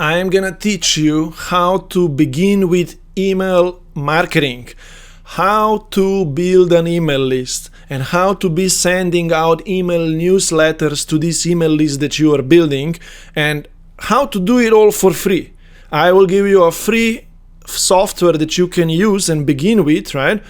I am gonna teach you how to begin with email marketing, how to build an email list, and how to be sending out email newsletters to this email list that you are building, and how to do it all for free. I will give you a free software that you can use and begin with, right?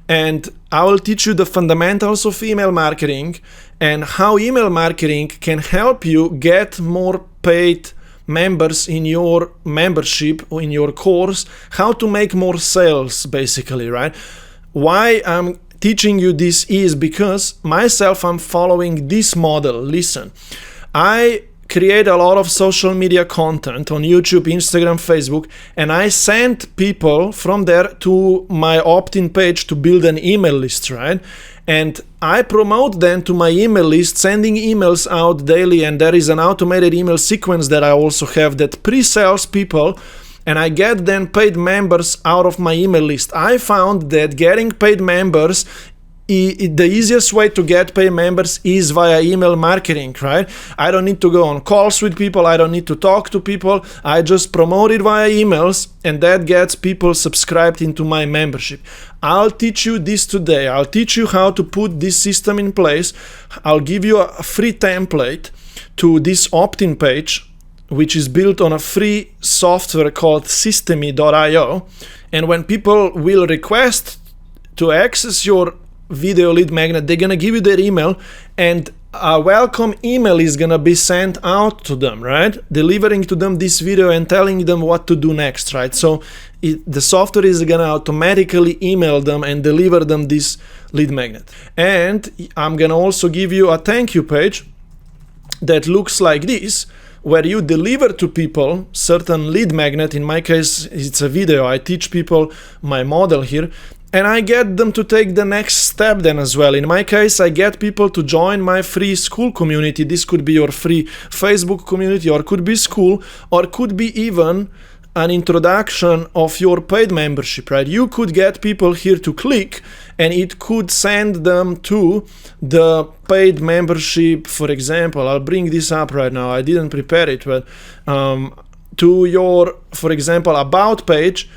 And I will teach you the fundamentals of email marketing and how email marketing can help you get more paid members in your membership or in your course, how to make more sales, basically, right? Why I'm teaching you this is because myself, I'm following this model. Listen, I create a lot of social media content on YouTube, Instagram, Facebook, and I send people from there to my opt-in page to build an email list, right? And I promote them to my email list, sending emails out daily, and there is an automated email sequence that I also have that pre-sells people, and I get then paid members out of my email list. I found that getting paid members, the easiest way to get paid members is via email marketing, right? I don't need to go on calls with people. I don't need to talk to people. I just promote it via emails, and that gets people subscribed into my membership. I'll teach you this today. I'll teach you how to put this system in place. I'll give you a free template to this opt-in page, which is built on a free software called Systeme.io. And when people will request to access your video lead magnet, they're gonna give you their email, and a welcome email is gonna be sent out to them, right? Delivering to them this video and telling them what to do next, right? So the software is gonna automatically email them and deliver them this lead magnet. And I'm gonna also give you a thank you page that looks like this, where you deliver to people certain lead magnet. In my case, it's a video. I teach people my model here, and I get them to take the next step then as well. In my case, I get people to join my free school community. This could be your free Facebook community, or could be school, or could be even an introduction of your paid membership, right? You could get people here to click, and it could send them to the paid membership. For example, I'll bring this up right now. I didn't prepare it, but to your, for example, about page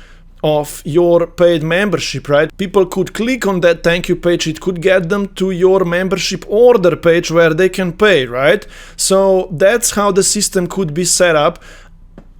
of your paid membership, right? People could click on that thank you page. It could get them to your membership order page where they can pay, right? So that's how the system could be set up.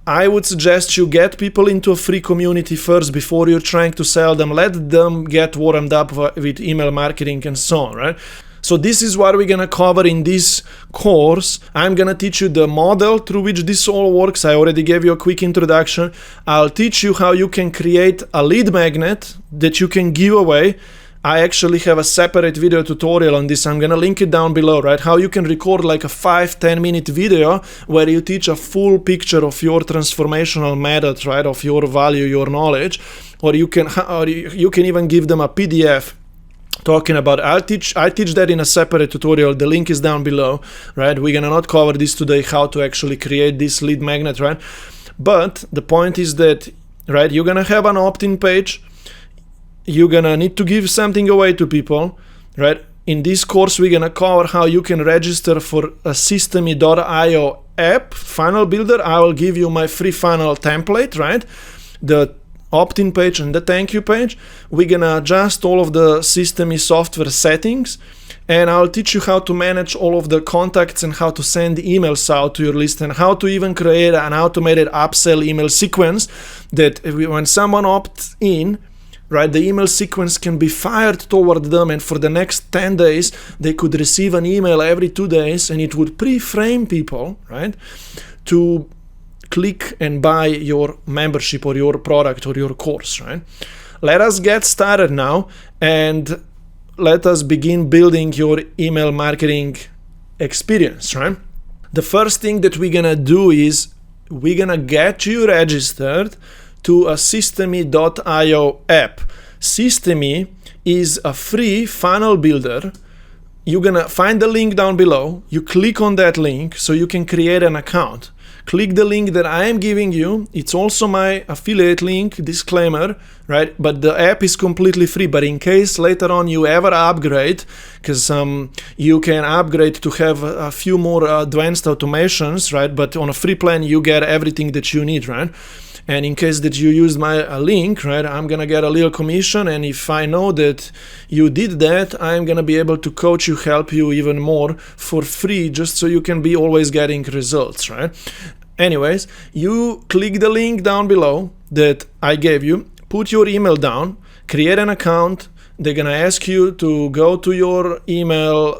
I would suggest you get people into a free community first before you're trying to sell them. Let them get warmed up with email marketing and so on, right? So this is what we're gonna cover in this course. I'm gonna teach you the model through which this all works. I already gave you a quick introduction. I'll teach you how you can create a lead magnet that you can give away. I actually have a separate video tutorial on this. I'm gonna link it down below, right? How you can record like a 5-10 minute video where you teach a full picture of your transformational method, right? Of your value, your knowledge, or you can even give them a PDF talking about. I teach that in a separate tutorial. The link is down below, right? We're gonna not cover this today, how to actually create this lead magnet, right? But the point is that, right, you're gonna have an opt-in page. You're gonna need to give something away to people, right? In this course, we're gonna cover how you can register for a Systeme.io app funnel builder. I will give you my free funnel template, right? The opt-in page and the thank you page. We're gonna adjust all of the Systeme software settings, and I'll teach you how to manage all of the contacts and how to send emails out to your list, and how to even create an automated upsell email sequence that when someone opts in, right, the email sequence can be fired toward them, and for the next 10 days they could receive an email every 2 days, and it would pre-frame people, right, to click and buy your membership or your product or your course, right? Let us get started now, and let us begin building your email marketing experience, right? The first thing that we're gonna do is we're gonna get you registered to a Systeme.io app. Systeme is a free funnel builder. You're gonna find the link down below. You click on that link so you can create an account. click the link that I am giving you. It's also my affiliate link, disclaimer, right? But the app is completely free. But in case later on you ever upgrade, because you can upgrade to have a few more advanced automations, right? But on a free plan, you get everything that you need, right? And in case that you use my link, right, I'm gonna get a little commission, and if I know that you did that, I'm gonna be able to coach you, help you even more for free, just so you can be always getting results, right? Anyways, you click the link down below that I gave you, put your email down, create an account. They're gonna ask you to go to your email.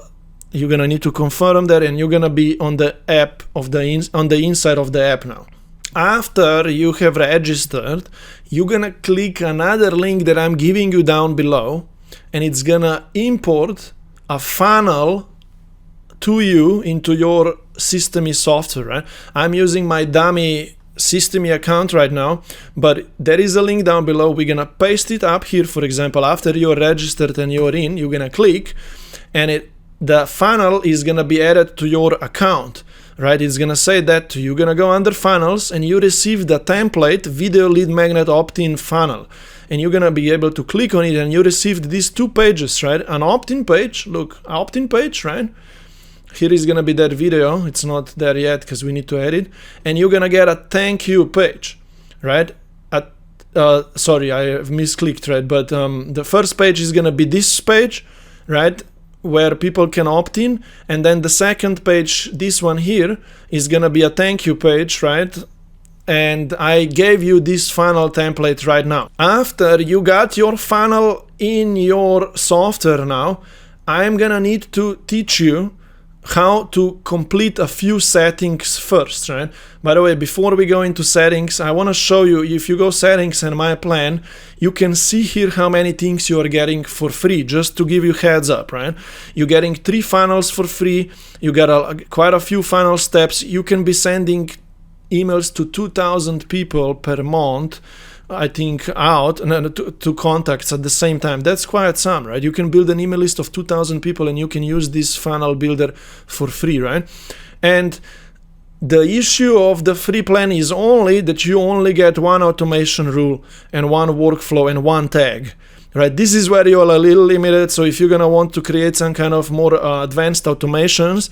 You're gonna need to confirm that, and you're gonna be on the app on the inside of the app now. After you have registered, you're gonna click another link that I'm giving you down below, and it's gonna import a funnel to you into your Systeme software, right? I'm using my dummy Systeme account right now, but there is a link down below. We're gonna paste it up here. For example, after you're registered and you're in, you're gonna click, and the funnel is gonna be added to your account. Right, it's gonna say that to you. You're gonna go under funnels, and you receive the template video lead magnet opt-in funnel, and you're gonna be able to click on it, and you received these two pages, right? An opt-in page, look, opt-in page, right? Here is gonna be that video. It's not there yet because we need to edit, and you're gonna get a thank you page, right? Sorry, I have misclicked, right? But the first page is gonna be this page, right, where people can opt in, and then the second page, this one here, is gonna be a thank you page, right? And I gave you this funnel template right now. After you got your funnel in your software now, I'm gonna need to teach you how to complete a few settings first, right? By the way, before we go into settings, I want to show you, if you go settings and my plan, you can see here how many things you are getting for free, just to give you heads up, right? You're getting 3 funnels for free. You got quite a few funnel steps. You can be sending emails to 2,000 people per month, I think, out to contacts at the same time. That's quite some, right? You can build an email list of 2,000 people, and you can use this funnel builder for free, right? And the issue of the free plan is only that you only get one automation rule and one workflow and one tag, right? This is where you're a little limited. So if you're gonna want to create some kind of more advanced automations,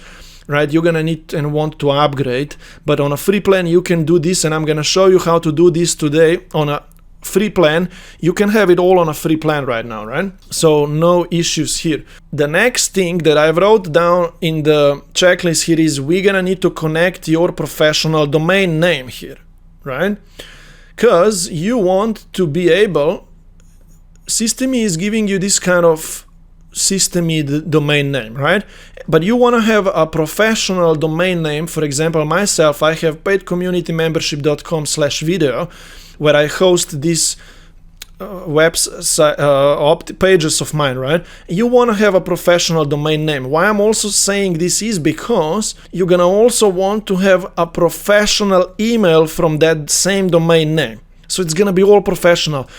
right, you're gonna need and want to upgrade. But on a free plan, you can do this, and I'm gonna show you how to do this today on a free plan. You can have it all on a free plan right now, right? So no issues here. The next thing that I wrote down in the checklist here is we're gonna need to connect your professional domain name here, right? Because you want to be able, Systeme is giving you this kind of Systeme domain name, right? But you want to have a professional domain name. For example, myself, I have paidcommunitymembership.com/video, where I host these website pages of mine, right? You want to have a professional domain name. Why I'm also saying this is because you're gonna also want to have a professional email from that same domain name. So it's gonna be all professional.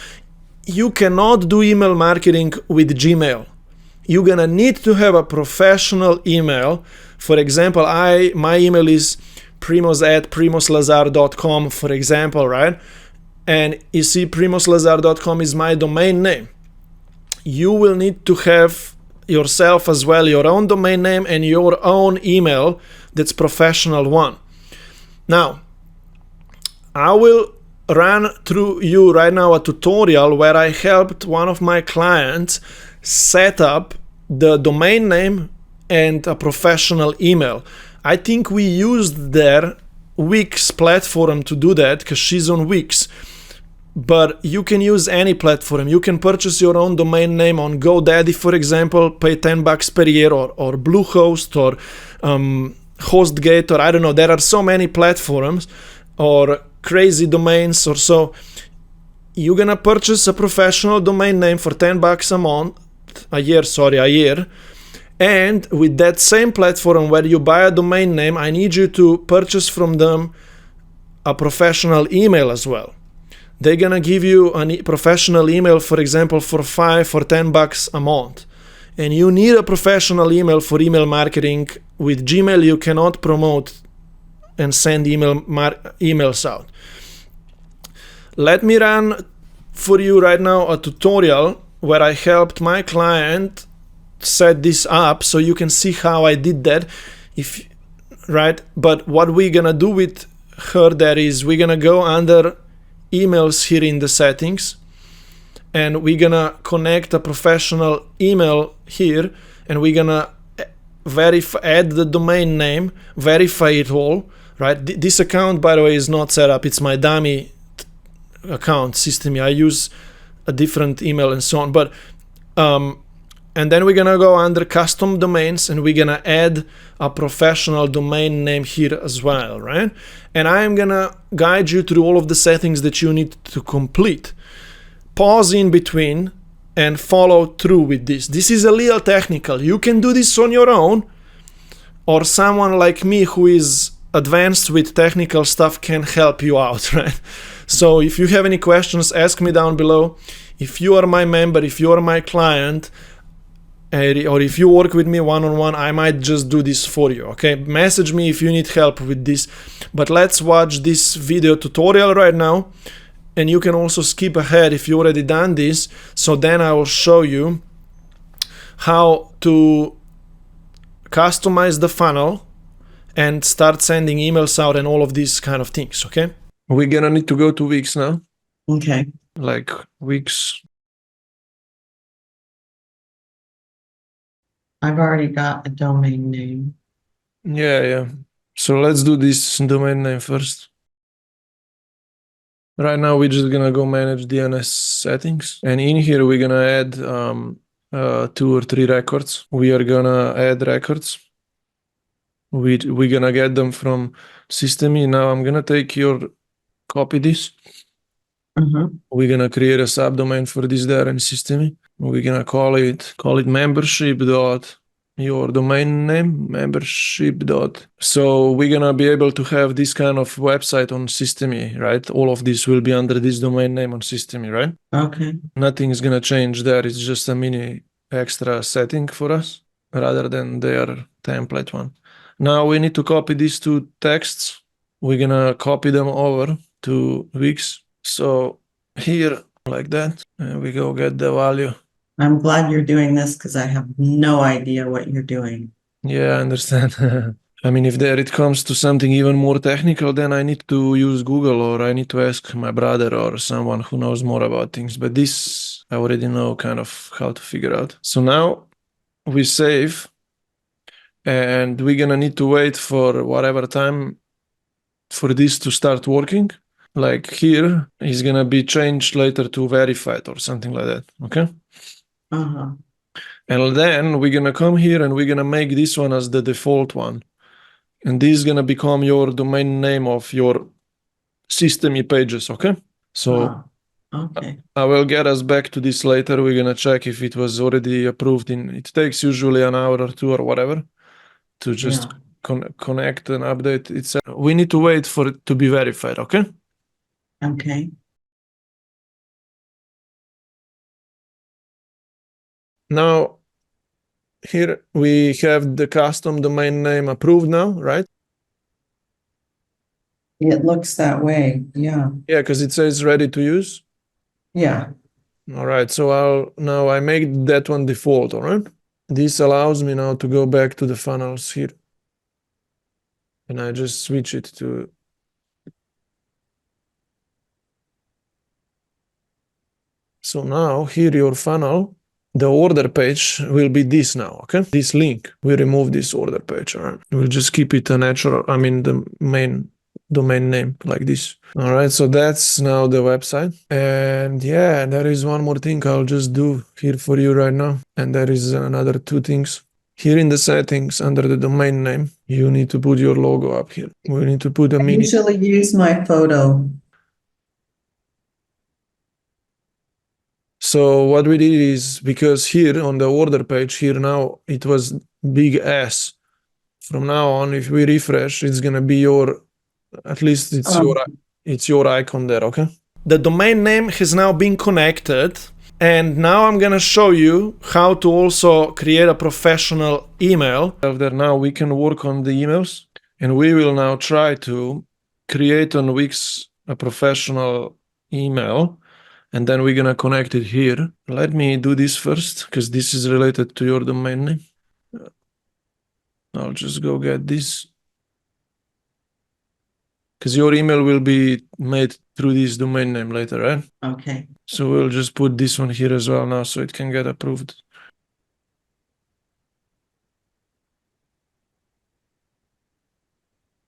You cannot do email marketing with Gmail. You're gonna need to have a professional email. For example, my email is primoz@primozlazar.com, for example, right? And you see, primozlazar.com is my domain name. You will need to have yourself as well, your own domain name and your own email that's professional one. Now, I will run through you right now a tutorial where I helped one of my clients set up the domain name and a professional email. I think we used their Wix platform to do that because she's on Wix. But you can use any platform. You can purchase your own domain name on GoDaddy, for example, pay $10 per year, or Bluehost, or HostGate, or I don't know. There are so many platforms, or Crazy Domains, or so. You're gonna purchase a professional domain name for $10 a year. And with that same platform where you buy a domain name, I need you to purchase from them a professional email as well. They're gonna give you a professional email, for example, for $10 a month. And you need a professional email for email marketing. With Gmail, you cannot promote and send emails out. Let me run for you right now a tutorial where I helped my client set this up so you can see how I did that. But what we're gonna do with her there is we're gonna go under emails here in the settings, and we're gonna connect a professional email here, and we're gonna add the domain name, verify it all, right? This account, by the way, is not set up. It's my dummy account, Systeme. I use a different email and so on, but and then we're gonna go under custom domains, and we're gonna add a professional domain name here as well, right? And I'm gonna guide you through all of the settings that you need to complete. Pause in between and follow through with this. This is a little technical. You can do this on your own, or someone like me who is advanced with technical stuff can help you out, right? So if you have any questions, ask me down below. If you are my member, if you are my client, or if you work with me one-on-one, I might just do this for you, okay? Message me if you need help with this. But let's watch this video tutorial right now, and you can also skip ahead if you already done this. So then I will show you how to customize the funnel and start sending emails out and all of these kind of things, okay? We're gonna need to go to Wix now. Okay. Like Wix. I've already got a domain name. Yeah. So let's do this domain name first. Right now we're just gonna go manage DNS settings, and in here we're gonna add 2 or 3 records. We are gonna add records. We're gonna get them from Systeme. Now I'm gonna copy this. We're gonna create a subdomain for this there in Systeme. We're gonna call it membership dot your domain name, membership dot. So we're gonna be able to have this kind of website on Systeme, right? All of this will be under this domain name on Systeme, right? Okay. Nothing's gonna change there. It's just a mini extra setting for us rather than their template one. Now we need to copy these 2 texts. We're gonna copy them over to Wix. So here, like that, and we go get the value. I'm glad you're doing this because I have no idea what you're doing. Yeah, I understand. I mean, if there it comes to something even more technical, then I need to use Google, or I need to ask my brother or someone who knows more about things. But this, I already know kind of how to figure out. So now we save, and we're gonna need to wait for whatever time for this to start working. Like here is gonna be changed later to verified or something like that, okay? And then we're gonna come here and we're gonna make this one as the default one. And this is gonna become your domain name of your Systeme pages, okay? So okay. I will get us back to this later. We're gonna check if it was already approved it takes usually an hour or 2 or whatever to just connect and update itself. We need to wait for it to be verified, okay? Okay. Now, here we have the custom domain name approved now, right? It looks that way. Yeah. Yeah, because it says ready to use. Yeah. All right, so I make that one default, all right? This allows me now to go back to the funnels here. And I just switch it to... So now here your funnel, the order page will be this now, okay? This link, we remove this order page, all right? We'll just keep it a natural, the main domain name like this. All right, so that's now the website. And yeah, there is one more thing I'll just do here for you right now. And there is another 2 things. Here in the settings under the domain name, you need to put your logo up here. We need to put a I mini... usually use my photo. So what we did is, because here on the order page here now, it was big S. From now on, if we refresh, it's gonna be at least it's your icon there, okay? The domain name has now been connected, and now I'm gonna show you how to also create a professional email. There now we can work on the emails, And we will now try to create on Wix a professional email, and then we're gonna connect it here. Let me do this first, because this is related to your domain name. I'll just go get this. Because your email will be made through this domain name later, right? Okay. So we'll just put this one here as well now so it can get approved.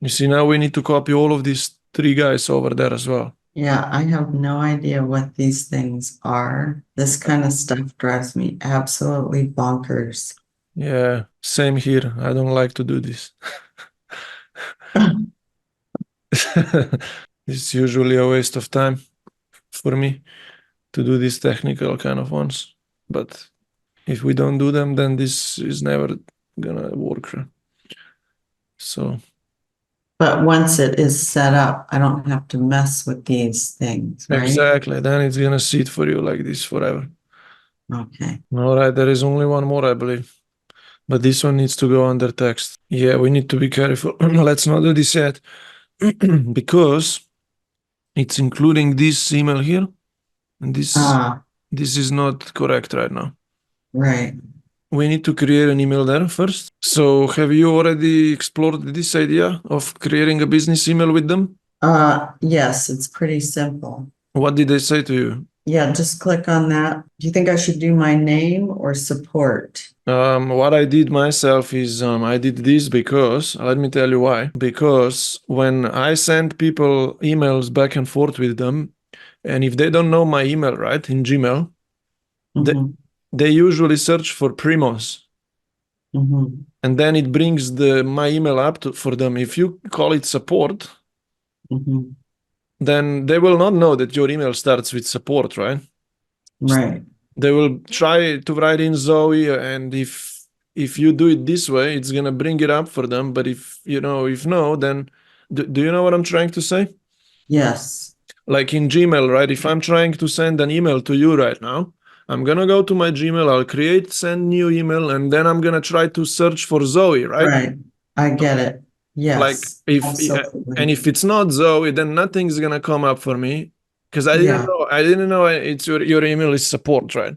You see, now we need to copy all of these 3 guys over there as well. Yeah, I have no idea what these things are. This kind of stuff drives me absolutely bonkers. Yeah, same here. I don't like to do this. It's usually a waste of time for me to do these technical kind of ones. But if we don't do them, then this is never gonna work. So But once it is set up, I don't have to mess with these things, right? exactly, then it's gonna sit for you like this forever. Okay. All right, there is only one more, I believe. But this one needs to go under text. Yeah, we need to be careful. Let's not do this yet. Because it's including this email here. And this is not correct right now. Right. We need to create an email there first. So have you already explored this idea of creating a business email with them? Yes, it's pretty simple. What did they say to you? Yeah, just click on that. Do you think I should do my name or support? What I did myself is I did this because, let me tell you why. Because when I send people emails back and forth with them, and if they don't know my email, right, in Gmail, Mhm, they usually search for Primoz. mhm, And then it brings my email up for them. If you call it support, mhm. then they will not know that your email starts with support, right? Right. They will try to write in Zoe, and if you do it this way, it's gonna bring it up for them. But if no, then do you know what I'm trying to say? Yes. Like in Gmail, right? If I'm trying to send an email to you right now, I'm gonna go to my Gmail, I'll create send new email, and then I'm gonna try to search for Zoe, right? Right. I get it. Like Yes. Absolutely. and if it's not Zoe, then nothing's gonna come up for me because I didn't Yeah. know. It's your email is support, right?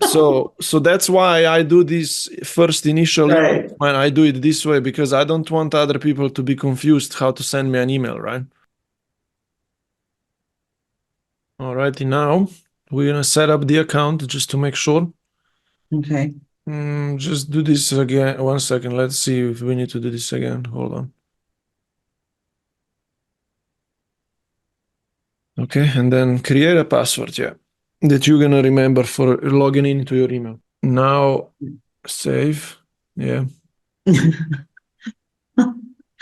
So that's why I do this first initial email Right. when I do it this way, because I don't want other people to be confused how to send me an email, right? Alrighty, now we're gonna set up the account just to make sure. Okay. Just do this again. 1 second. Let's see if we need to do this again. Hold on. Okay, and then create a password, yeah, that you're gonna remember for logging into your email. Now save. Yeah,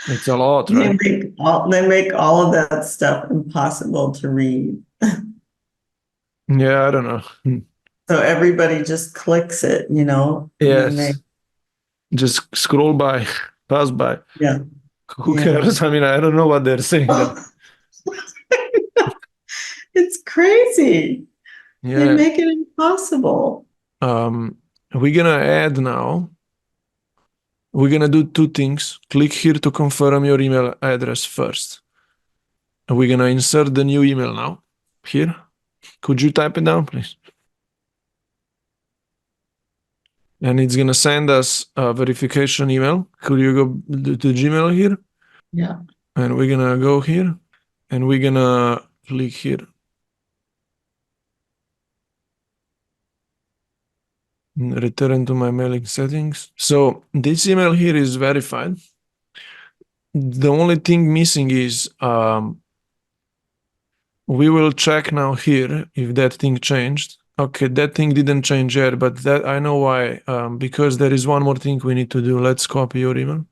it's a lot, They right? make all of that stuff impossible to read. Yeah, I don't know. So everybody just clicks it, and then they, Yes, just scroll by, pass by. yeah. Who Yeah. cares? I mean, I don't know what they're saying there. It's crazy. They Yeah. make it impossible. We're gonna add now. We're gonna do 2 things. Click here to confirm your email address first. And we're gonna insert the new email now. Here. Could you type it down, please? And it's gonna send us a verification email. Could you go to Gmail here? Yeah. And we're gonna go here, and we're gonna click here. Return to my mailing settings. So this email here is verified. The only thing missing is we will check now here if that thing changed. Okay, that thing didn't change yet, but that I know why. Because there is one more thing we need to do. Let's copy your email,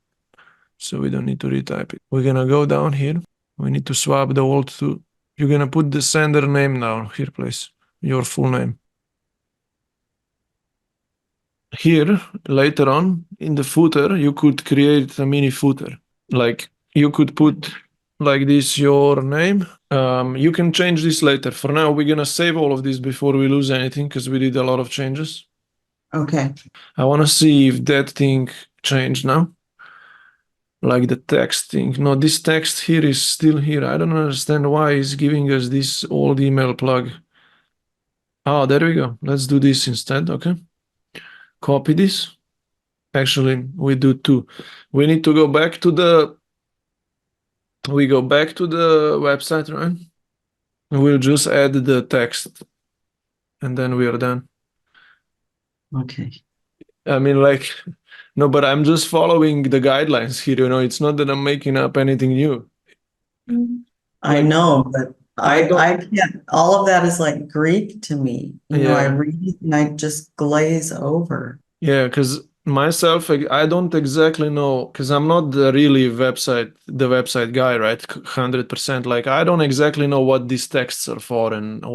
so we don't need to retype it. We're gonna go down here. We need to swap the old to. You're gonna put the sender name down here, please. Your full name. Here, later on in the footer, you could create a mini footer. Like you could put like this your name. You can change this later. For now, we're gonna save all of this before we lose anything because we did a lot of changes. Okay. I want to see if that thing changed now. like the texting. No, this text here is still here. I don't understand why it's giving us this old email plug. Oh, there we go. Let's do this instead. Okay. Copy this. Actually, we do two. We need to go back to the website, right? We'll just add the text and then we are done. Okay. I mean, like, no, but I'm just following the guidelines here, it's not that I'm making up anything new. I Like, know, but I don't- I can't, all of that is like Greek to me. I Yeah. read it and I just glaze over. Yeah, because myself, I don't exactly know, because I'm not the website guy, right? 100%. Like, I don't exactly know what these texts are for, and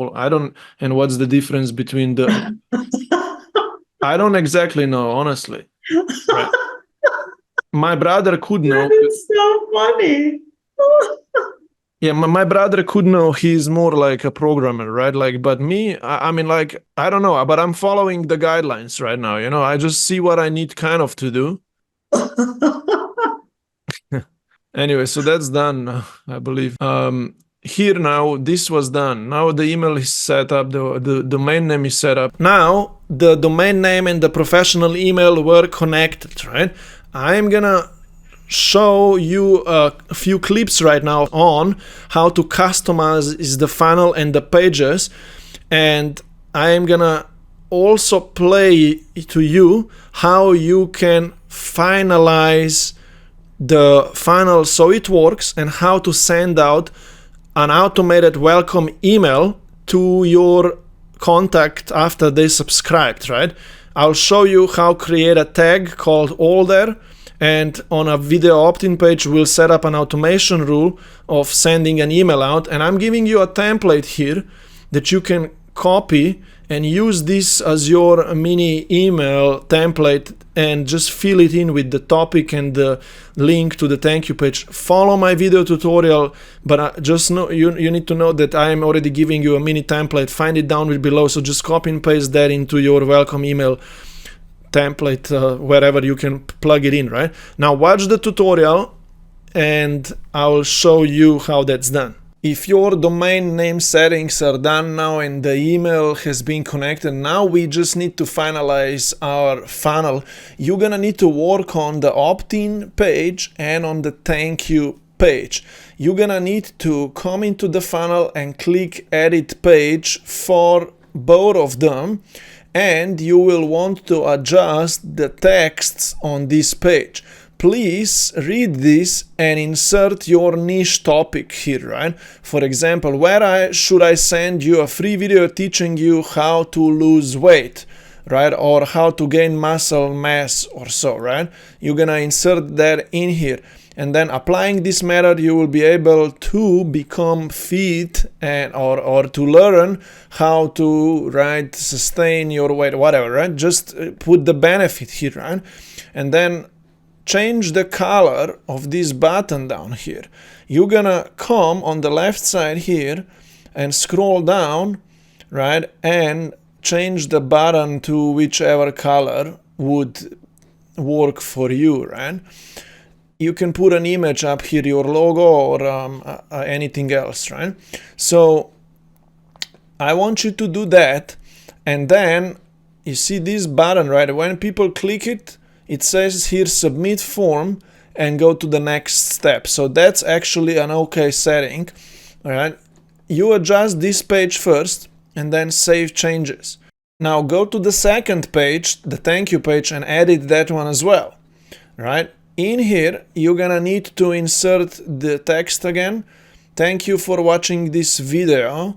and what's the difference between I don't exactly know, honestly. Right. My brother could know. That is so funny. Yeah, my brother could know. He's more like a programmer, right? Like, but me, I mean, like, I don't know, but I'm following the guidelines right now. I just see what I need kind of to do. Anyway, so that's done, I believe. Here now, this was done. Now the email is set up, the domain name is set up. Now the domain name and the professional email were connected, right? I'm gonna show you a few clips right now on how to customize the funnel and the pages, and I'm gonna also play to you how you can finalize the funnel so it works, and how to send out an automated welcome email to your contact after they subscribed, right? I'll show you how create a tag called older, and on a video opt-in page we'll set up an automation rule of sending an email out, and I'm giving you a template here that you can copy and use this as your mini email template, and just fill it in with the topic and the link to the thank you page. Follow my video tutorial, but just know you need to know that I'm already giving you a mini template. Find it down below, so just copy and paste that into your welcome email template, wherever you can plug it in. Right now, watch the tutorial and I will show you how that's done. If your domain name settings are done now and the email has been connected, now we just need to finalize our funnel. You're gonna need to work on the opt-in page and on the thank you page. You're gonna need to come into the funnel and click edit page for both of them, and you will want to adjust the texts on this page. Please read this and insert your niche topic here, right? For example, should I send you a free video teaching you how to lose weight, right? Or how to gain muscle mass or so, right? You're gonna insert that in here. And then applying this method, you will be able to become fit or to learn how to, right, sustain your weight, whatever, right? Just put the benefit here, right? And then change the color of this button down here. You're gonna come on the left side here and scroll down, right, and change the button to whichever color would work for you, right? You can put an image up here, your logo or anything else, right? So I want you to do that, and then you see this button, right? When people click it, it says here submit form and go to the next step. So that's actually an okay setting. All right. You adjust this page first and then save changes. Now go to the second page, the thank you page, and edit that one as well. Right. In here, you're gonna need to insert the text again. Thank you for watching this video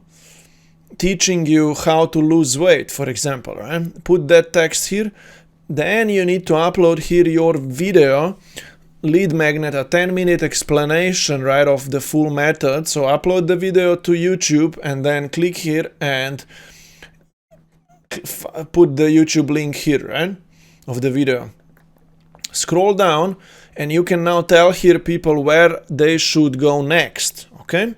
teaching you how to lose weight, for example, right? Put that text here. Then you need to upload here your video, lead magnet, a 10-minute explanation, right, of the full method. So upload the video to YouTube and then click here and put the YouTube link here, right, of the video. Scroll down and you can now tell here people where they should go next, okay?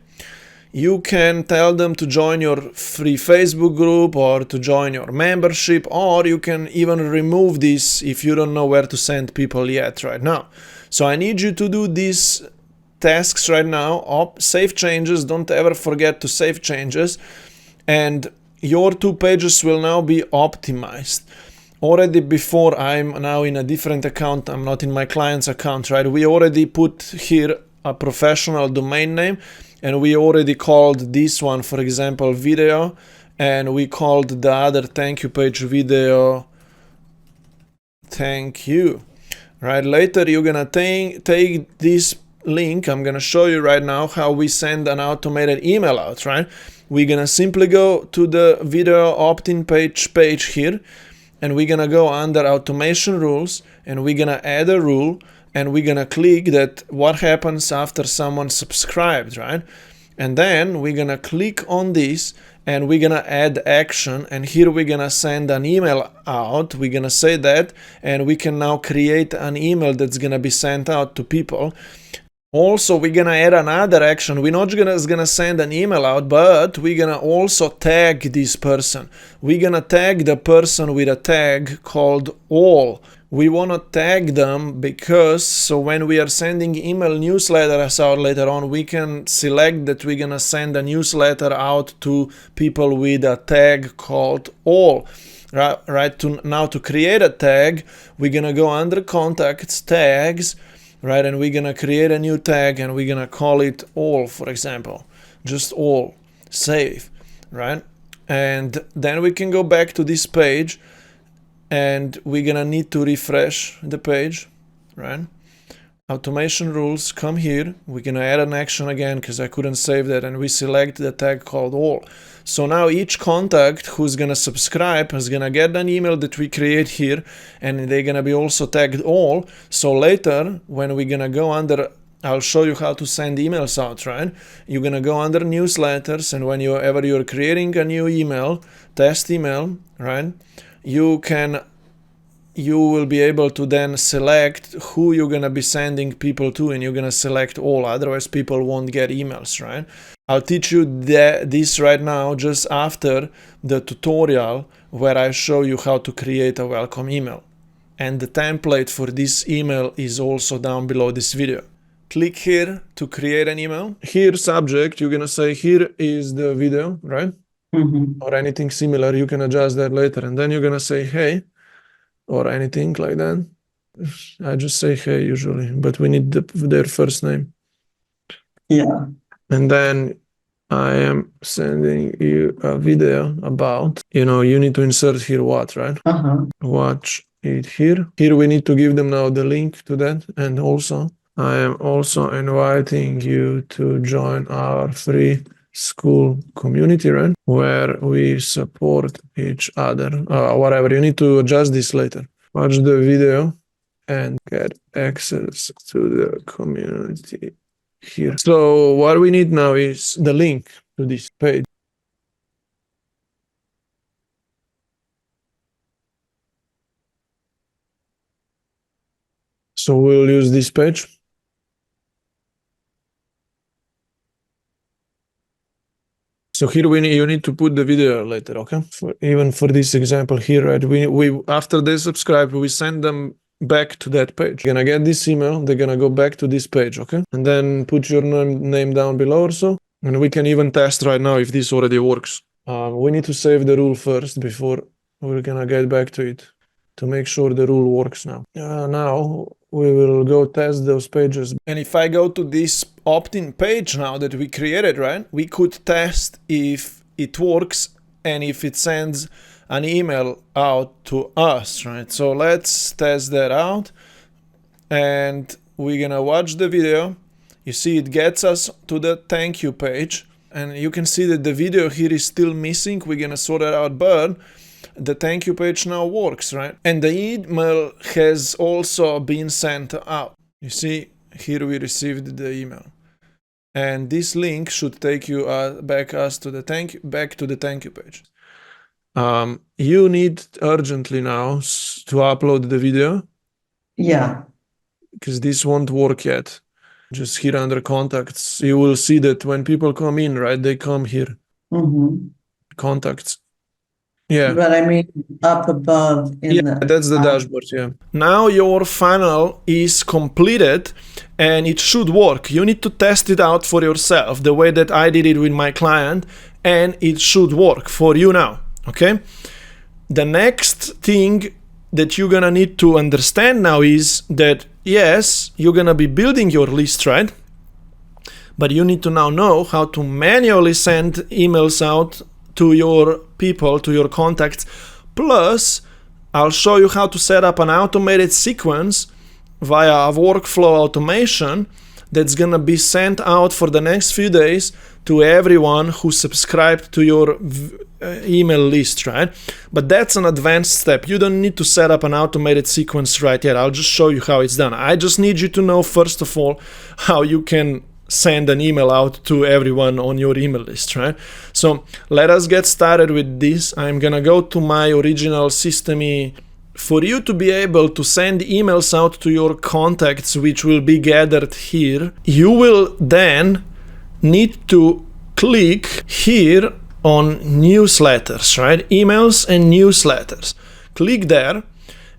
You can tell them to join your free Facebook group or to join your membership, or you can even remove this if you don't know where to send people yet right now. So I need you to do these tasks right now. Save changes. Don't ever forget to save changes. And your 2 pages will now be optimized. Already before, I'm now in a different account. I'm not in my client's account, right? We already put here a professional domain name, and we already called this one, for example, video, and we called the other thank you page video thank you, right? Later you're gonna take this link. I'm gonna show you right now how we send an automated email out, right? We're gonna simply go to the video opt-in page here, and we're gonna go under automation rules, and we're gonna add a rule, and we're gonna click that what happens after someone subscribed, right? And then we're gonna click on this, and we're gonna add action, and here we're gonna send an email out. We're gonna say that, and we can now create an email that's gonna be sent out to people. Also, we're gonna add another action. We're not gonna send an email out, but we're gonna also tag this person. We're gonna tag the person with a tag called all. We wanna tag them because so when we are sending email newsletters out later on, we can select that we're gonna send a newsletter out to people with a tag called all. Right? To create a tag, we're gonna go under contacts, tags, right? And we're gonna create a new tag, and we're gonna call it all, for example, just all, save, right? And then we can go back to this page, and we're gonna need to refresh the page, right? Automation rules, come here, we're gonna add an action again because I couldn't save that, and we select the tag called all. So now each contact who's gonna subscribe is gonna get an email that we create here, and they're gonna be also tagged all. So later, when we're gonna go under, I'll show you how to send emails out, right? You're gonna go under newsletters, and whenever you're creating a new email, test email, right? You will be able to then select who you're gonna be sending people to, and you're gonna select all, otherwise people won't get emails, right? I'll teach you this right now just after the tutorial where I show you how to create a welcome email. And the template for this email is also down below this video. Click here to create an email. Here, subject, you're gonna say here is the video, right? Or anything similar. You can adjust that later. And then you're gonna say hey, or anything like that. I just say hey usually, but we need their first name. Yeah. And then I am sending you a video about, you need to insert here what, right? Watch it here. Here we need to give them now the link to that. And also, I am also inviting you to join our free school community, right? Where we support each other. Whatever, you need to adjust this later. Watch the video and get access to the community here. So what we need now is the link to this page. So we'll use this page. So here you need to put the video later, okay? Even for this example here, right? We after they subscribe, we send them back to that page. You're gonna get this email, they're gonna go back to this page, okay? And then put your name down below or so. And we can even test right now if this already works. We need to save the rule first before we're gonna get back to it to make sure the rule works now. Now we will go test those pages. And if I go to this opt-in page now that we created, right, we could test if it works and if it sends an email out to us, right? So let's test that out, and we're gonna watch the video. You see it gets us to the thank you page, and you can see that the video here is still missing. We're gonna sort it out, but the thank you page now works, right? And the email has also been sent out. You see, here we received the email. And this link should take you back to the thank you page. You need urgently now to upload the video. Yeah. Because this won't work yet. Just here under contacts, you will see that when people come in, right, they come here. Contacts. Yeah. But I mean, up above in Yeah, the. that's the dashboard. Yeah. Now your funnel is completed and it should work. You need to test it out for yourself the way that I did it with my client, and it should work for you now. Okay. The next thing that you're gonna need to understand now is that yes, you're gonna be building your list, right? But you need to now know how to manually send emails out to your people, to your contacts. Plus, I'll show you how to set up an automated sequence via a workflow automation that's gonna be sent out for the next few days to everyone who subscribed to your email list, right? But that's an advanced step. You don't need to set up an automated sequence right yet. I'll just show you how it's done. I just need you to know, first of all, how you can send an email out to everyone on your email list, right? So let us get started with this. I'm gonna go to my original Systeme. For you to be able to send emails out to your contacts, which will be gathered here, you will then need to click here on newsletters, right? Emails and newsletters. Click there,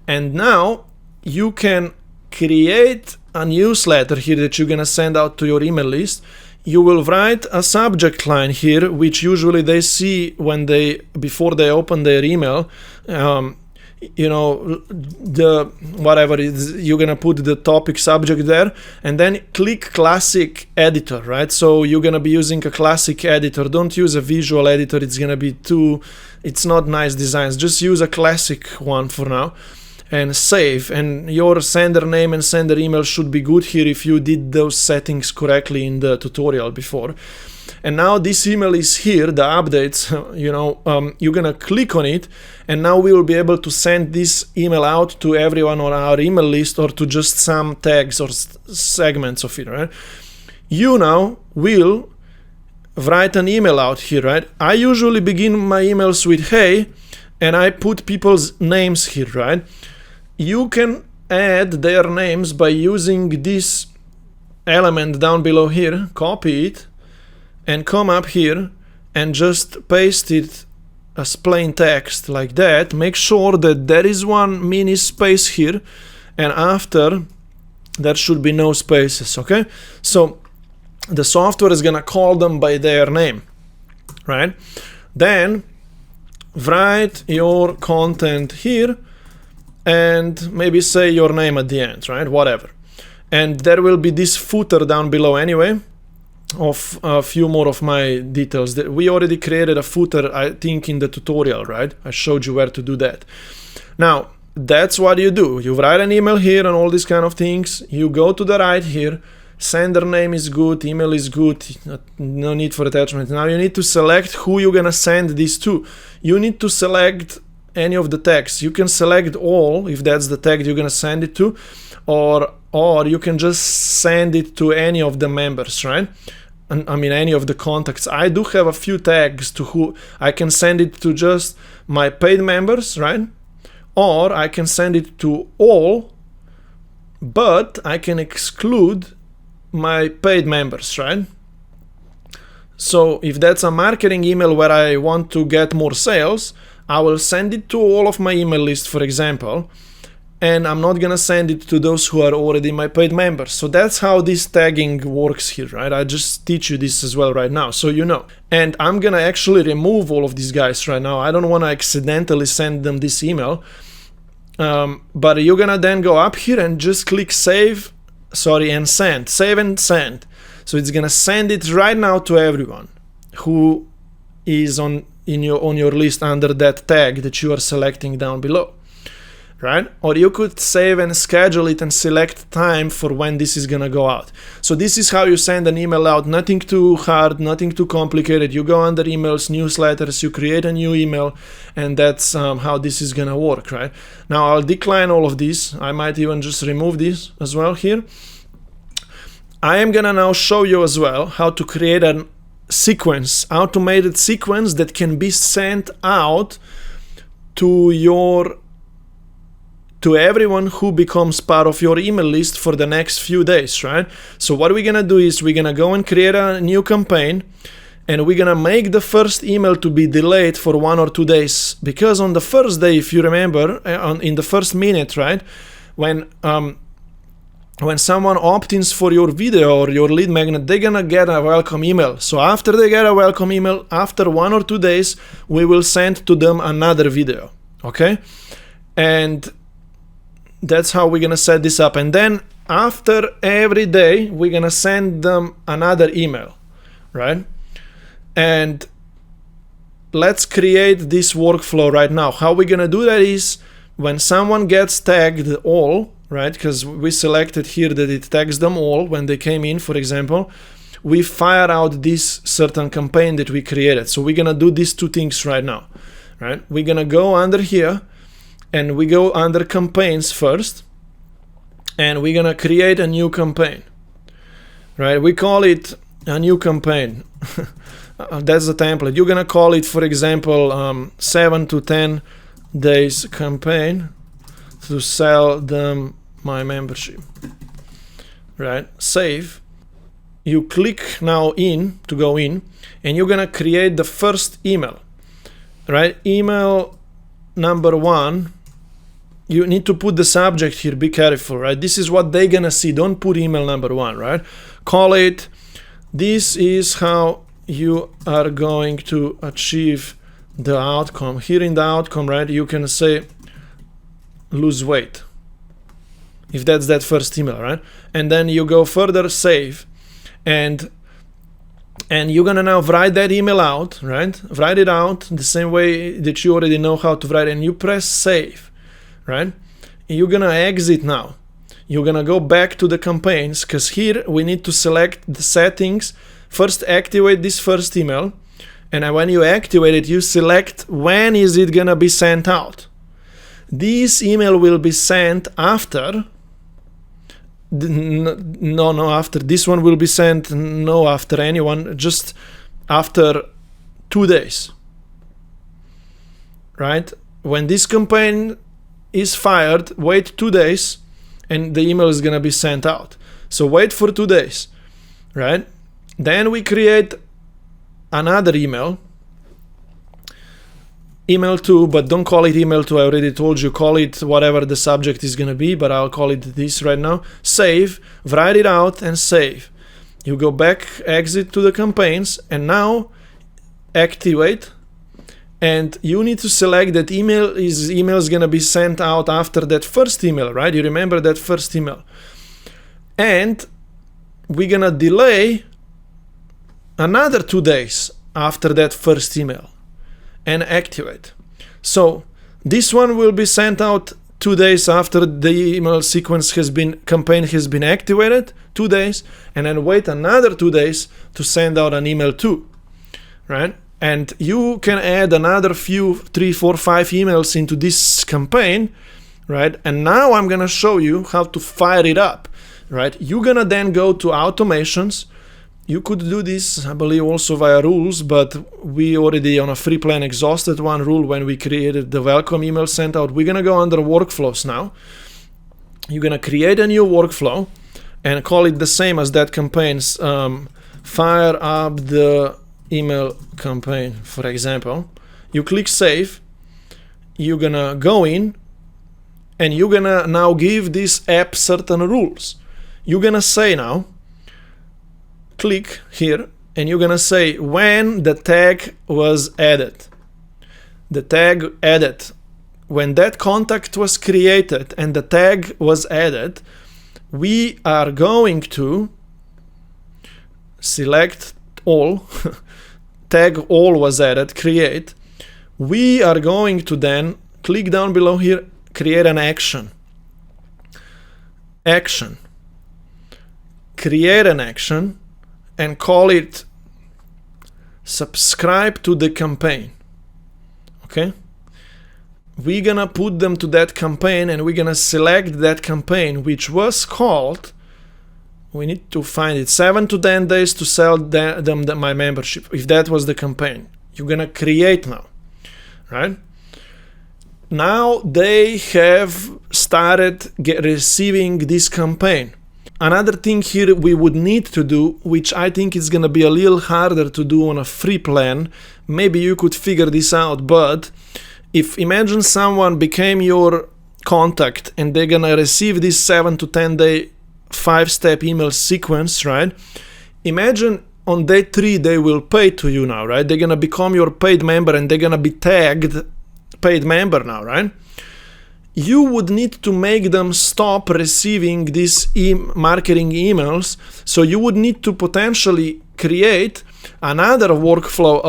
and now you can create a newsletter here that you're gonna send out to your email list. You will write a subject line here, which usually they see when before they open their email. The whatever it is, you're gonna put the topic subject there, and then click classic editor, right? So you're gonna be using a classic editor. Don't use a visual editor, it's not nice designs. Just use a classic one for now and save. And your sender name and sender email should be good here if you did those settings correctly in the tutorial before. And now this email is here, the updates, you're gonna click on it, and now we will be able to send this email out to everyone on our email list, or to just some tags or segments of it, right? You now will write an email out here, right? I usually begin my emails with hey, and I put people's names here, right? You can add their names by using this element down below here, copy it, and come up here and just paste it as plain text like that. Make sure that there is one mini space here, and after there should be no spaces, okay? So the software is gonna call them by their name, right? Then write your content here and maybe say your name at the end, right? Whatever. And there will be this footer down below anyway of a few more of my details. That we already created a footer, I think, in the tutorial, right? I showed you where to do that. Now, that's what you do. You write an email here and all these kind of things. You go to the right here. Sender name is good, email is good, no need for attachment. Now you need to select who you're gonna send this to. You need to select any of the tags. You can select all if that's the tag you're gonna send it to, or you can just send it to any of the members, right? I mean, any of the contacts. I do have a few tags to who I can send it to, just my paid members, right? Or I can send it to all, but I can exclude my paid members, right? So if that's a marketing email where I want to get more sales, I will send it to all of my email list, for example, and I'm not gonna send it to those who are already my paid members. So that's how this tagging works here, right? I just teach you this as well right now, so you know. And I'm gonna actually remove all of these guys right now. I don't wanna accidentally send them this email. But you're gonna then go up here and just click save and send. Save and send. So it's gonna send it right now to everyone who is on your list under that tag that you are selecting down below, right? Or you could save and schedule it and select time for when this is gonna go out. So this is how you send an email out. Nothing too hard, nothing too complicated. You go under emails, newsletters, you create a new email, and that's how this is gonna work, right? Now I'll decline all of this. I might even just remove this as well here. I am gonna now show you as well how to create an automated sequence that can be sent out to everyone who becomes part of your email list for the next few days, right? So what we're gonna do is we're gonna go and create a new campaign, and we're gonna make the first email to be delayed for 1 or 2 days, because on the first day, if you remember, in the first minute, right, when someone opts for your video or your lead magnet, they're gonna get a welcome email. So after they get a welcome email, after 1 or 2 days, we will send to them another video, okay? And that's how we're gonna set this up. And then after every day, we're gonna send them another email, right? And let's create this workflow right now. How we're gonna do that is when someone gets tagged all, right? Because we selected here that it tags them all when they came in, for example, we fire out this certain campaign that we created. So we're gonna do these 2 things right now, right? We're gonna go under here and we go under campaigns first, and we're gonna create a new campaign, right? We call it a new campaign. That's the template. You're gonna call it, for example, 7 to 10 days campaign to sell them my membership, right? Save. You click now in to go in, and you're gonna create the first email, right? Email number 1. You need to put the subject here. Be careful, right? This is what they're gonna see. Don't put email number 1, right? Call it, this is how you are going to achieve the outcome. Here in the outcome, right, you can say lose weight, if that's that first email, right? And then you go further, save, and you're gonna now write that email out, right? Write it out the same way that you already know how to write, and you press save, right? You're gonna exit now. You're gonna go back to the campaigns, because here we need to select the settings. First, activate this first email, and when you activate it, you select when is it gonna be sent out. This email will be sent after. No, after. This one will be sent, no, after anyone, just after 2 days, right? When this campaign is fired, wait 2 days, and the email is gonna be sent out. So wait for 2 days, right? Then we create another email, email 2, but don't call it email 2. I already told you, call it whatever the subject is gonna be, but I'll call it this right now. Save, write it out, and save. You go back, exit to the campaigns, and now activate. And you need to select that email is gonna be sent out after that first email, right? You remember that first email. And we're gonna delay another 2 days after that first email and activate. So this one will be sent out 2 days after the email sequence campaign has been activated, 2 days, and then wait another 2 days to send out an email 2, right? And you can add another few, 3, 4, 5 emails into this campaign, right? And now I'm gonna show you how to fire it up, right? You're gonna then go to automations. You could do this, I believe, also via rules, but we already on a free plan exhausted one rule when we created the welcome email sent out. We're gonna go under workflows now. You're gonna create a new workflow and call it the same as that campaign's fire up the email campaign, for example. You click save. You're gonna go in and you're gonna now give this app certain rules. You're gonna say now, click here, and you're gonna say when the tag was added. The tag added. When that contact was created and the tag was added, we are going to select all, tag all was added, create. We are going to then click down below here, create an action. Action. Create an action and call it subscribe to the campaign. Okay? We're gonna put them to that campaign and we're gonna select that campaign, which was called, we need to find it, 7 to 10 days to sell them my membership. If that was the campaign, you're gonna create now, right? Now they have started receiving this campaign. another thing here we would need to do, which I think is gonna be a little harder to do on a free plan, maybe you could figure this out, but if imagine someone became your contact and they're gonna receive this 7 to 10 day 5-step email sequence, right? Imagine on day 3 they will pay to you now, right? They're gonna become your paid member and they're gonna be tagged paid member now, right? You would need to make them stop receiving these marketing emails, so you would need to potentially create another workflow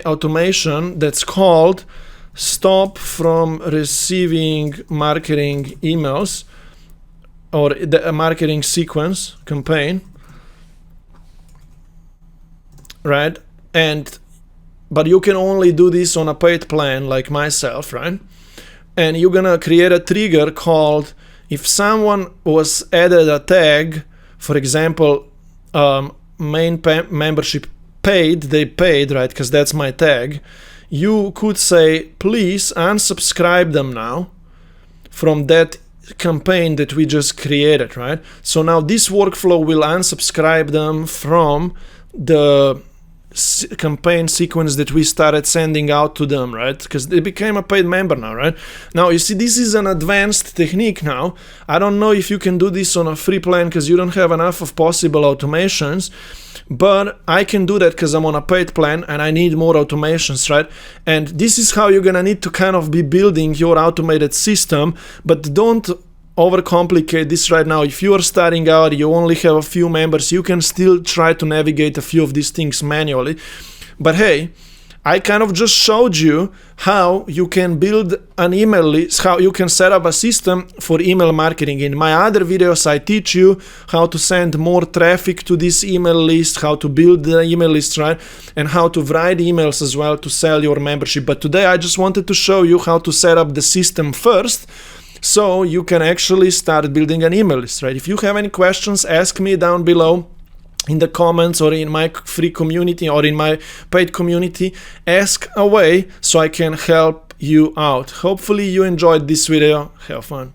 automation that's called stop from receiving marketing emails, or the marketing sequence campaign, right? But you can only do this on a paid plan like myself, right? And you're gonna create a trigger called, if someone was added a tag, for example, main membership paid, they paid, right? Because that's my tag. You could say, please unsubscribe them now from that campaign that we just created, right? So now this workflow will unsubscribe them from the campaign sequence that we started sending out to them, right? Because they became a paid member now, right? Now you see, this is an advanced technique now. I don't know if you can do this on a free plan because you don't have enough of possible automations, but I can do that because I'm on a paid plan and I need more automations, right? And this is how you're gonna need to kind of be building your automated system, but don't overcomplicate this right now. If you are starting out, you only have a few members, you can still try to navigate a few of these things manually. But hey, I kind of just showed you how you can build an email list, how you can set up a system for email marketing. In my other videos, I teach you how to send more traffic to this email list, how to build the email list, right? And how to write emails as well to sell your membership. But today I just wanted to show you how to set up the system first, so you can actually start building an email list, right? If you have any questions, ask me down below in the comments or in my free community or in my paid community. Ask away so I can help you out. Hopefully you enjoyed this video. Have fun.